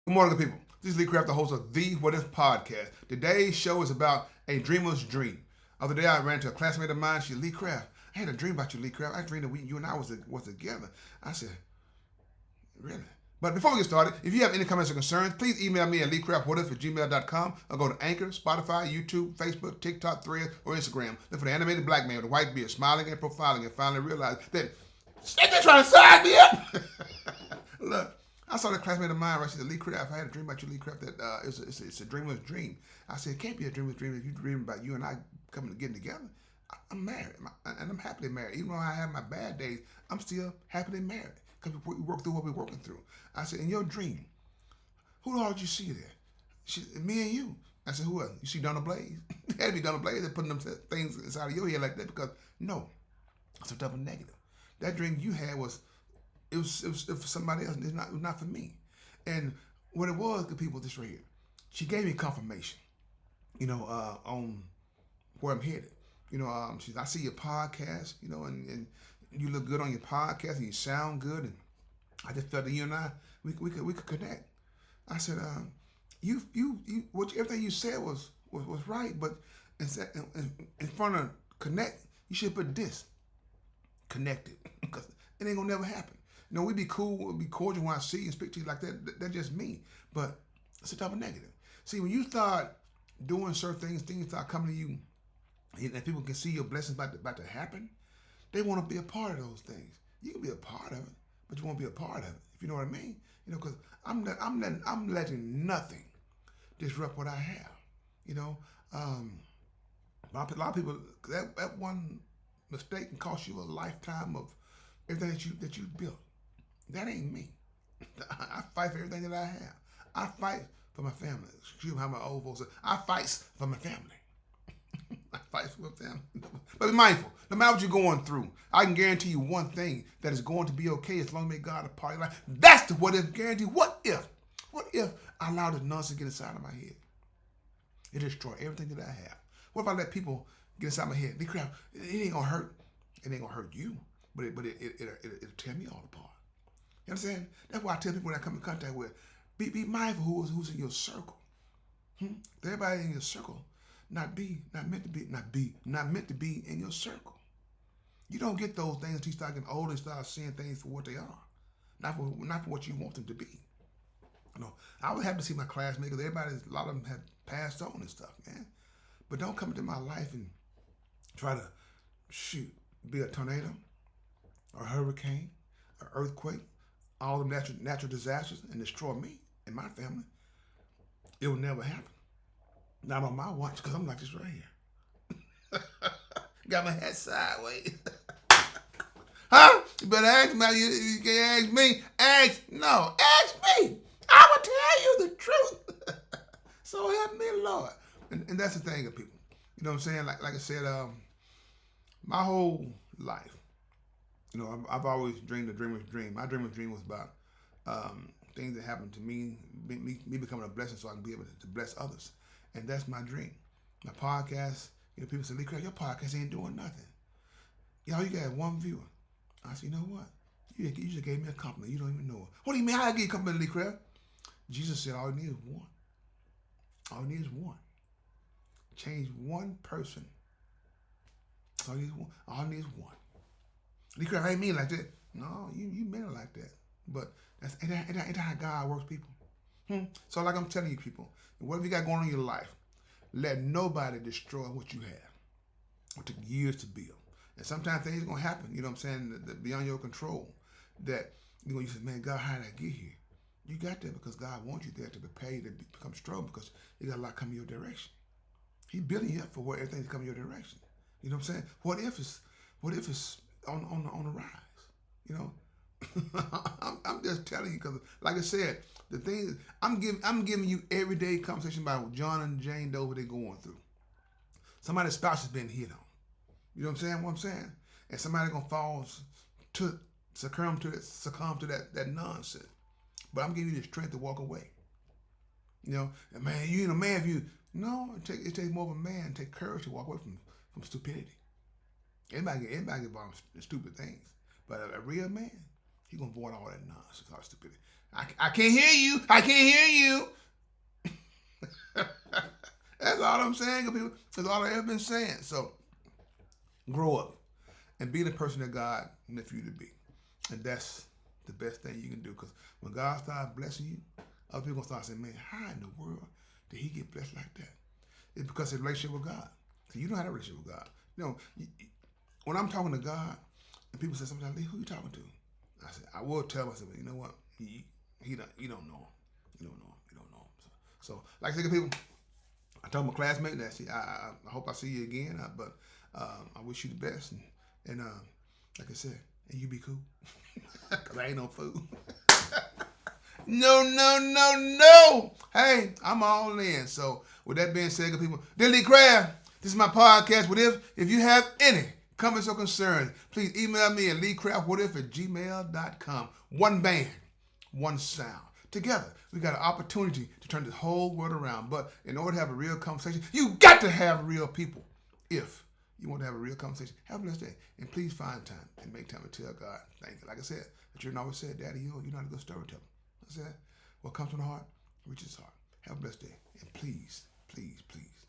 Good morning, good people. This is Lee Craft, the host of The What If Podcast. Today's show is about a dreamer's dream. The other day, I ran into a classmate of mine. She said, Lee Craft, I had a dream about you, Lee Craft. I dreamed that you and I was together. I said, really? But before we get started, if you have any comments or concerns, please email me at leecraftwhatif@gmail.com or go to Anchor, Spotify, YouTube, Facebook, TikTok, Threads, or Instagram. Look for the animated black man with a white beard smiling and profiling and finally realize that they're trying to sign me up. Look, I saw that classmate of mine, right? She said, Lee Craft, I had a dream about you, Lee Craft, that it's a dreamer's dream. I said, it can't be a dreamer's dream if you dream about you and I coming to getting together. I'm married, and I'm happily married. Even though I have my bad days, I'm still happily married because we work through what we're working through. I said, in your dream, who all did you see there? Me and you. I said, who else? You see Donna Blaze? It had to be Donna Blaze that putting them things inside of your head like that because, no, it's a double negative. That dream you had was it was for somebody else. It was not for me. And what it was, the people, this right here, she gave me confirmation, on where I'm headed. She said, I see your podcast, and you look good on your podcast and you sound good. And I just felt that you and I, we could connect. I said, everything you said was right, but in front of connect, you should put this, connected, because it ain't gonna never happen. We be cool, we'll be cordial when I see you and speak to you like that. That's just me. But it's a double negative. See, when you start doing certain things start coming to you, and people can see your blessings about to happen, they want to be a part of those things. You can be a part of it, but you won't be a part of it. If you know what I mean? Because I'm letting nothing disrupt what I have. A lot of people, that one mistake can cost you a lifetime of everything that you built. That ain't me. I fight for everything that I have. I fight for my family. Excuse me how my old folks say. I fight for my family. I fight for my family. But be mindful. No matter what you're going through, I can guarantee you one thing, that is going to be okay as long as you make God a part of your life. That's the what if guarantee. What if? What if I allow this nonsense to get inside of my head? It destroy everything that I have. What if I let people get inside my head? They crap. It ain't gonna hurt. It ain't gonna hurt you, but it'll tear me all apart. You understand? That's why I tell people when I come in contact with, be mindful who's in your circle. Everybody in your circle not meant to be in your circle. You don't get those things until you start getting older and start seeing things for what they are, not for what you want them to be. I was happy to see my classmates because a lot of them have passed on and stuff, man. But don't come into my life and try to be a tornado, a hurricane, an earthquake, all the natural disasters and destroy me and my family. It will never happen. Not on my watch, because I'm like this right here. Got my head sideways. Huh? You better ask me. You can't ask me. Ask me. I will tell you the truth. So help me, Lord. And that's the thing of people. You know what I'm saying? Like I said, my whole life, I've always dreamed a dreamer's dream. My dreamer's dream was about things that happened to me becoming a blessing so I can be able to bless others. And that's my dream. My podcast, people say, Lee Craft, your podcast ain't doing nothing. Y'all, you got one viewer. I said, you know what? You just gave me a compliment. You don't even know it. What do you mean? How I give you a compliment, Lee Craft? Jesus said, all you need is one. All you need is one. Change one person. All you need is one. Lee Craft, I ain't mean like that. No, you meant it like that. But that's ain't how God works, people. So like I'm telling you, people, whatever you got going on in your life, let nobody destroy what you have. It took years to build. And sometimes things are going to happen, you know what I'm saying, that beyond your control. That, you say, man, God, how did I get here? You got there because God wants you there to prepare you to become strong because you got a lot coming your direction. He's building you up for what everything's coming your direction. You know what I'm saying? What if it's on the rise? I'm just telling you because, like I said, the thing I'm giving you everyday conversation about John and Jane Doe what they're going through. Somebody's spouse has been hit on. You know what I'm saying? What I'm saying? And somebody gonna succumb to that nonsense. But I'm giving you the strength to walk away. And man, you ain't a man if you. No, it takes more of a man to take courage to walk away from stupidity. Anybody get involved in stupid things. But a real man, He's going to avoid all that nonsense, all that stupidity. I can't hear you. I can't hear you. That's all I'm saying, people. That's all I've ever been saying. So, grow up and be the person that God meant for you to be. And that's the best thing you can do. Because when God starts blessing you, other people going to start saying, man, how in the world did he get blessed like that? It's because of the relationship with God. So you don't have a relationship with God. You know, when I'm talking to God, and people say something like, who you talking to? I said, I will tell myself, you know what? You don't know him. You don't know him. You don't know him. So like I said, people, I told my classmate that I hope I see you again, but I wish you the best. And like I said, and you be cool. Because I ain't no fool. No. Hey, I'm all in. So with that being said, good people, this is Lee Craft. This is my podcast. What if you have any comments or concerns, please email me at leecraftwhatif@gmail.com. One band, one sound. Together, we got an opportunity to turn this whole world around. But in order to have a real conversation, you got to have real people. If you want to have a real conversation, have a blessed day. And please find time and make time to tell God thank you. Like I said, the children always said, Daddy, you're not a good storyteller. I said, what comes from the heart, reaches the heart. Have a blessed day. And please, please, please,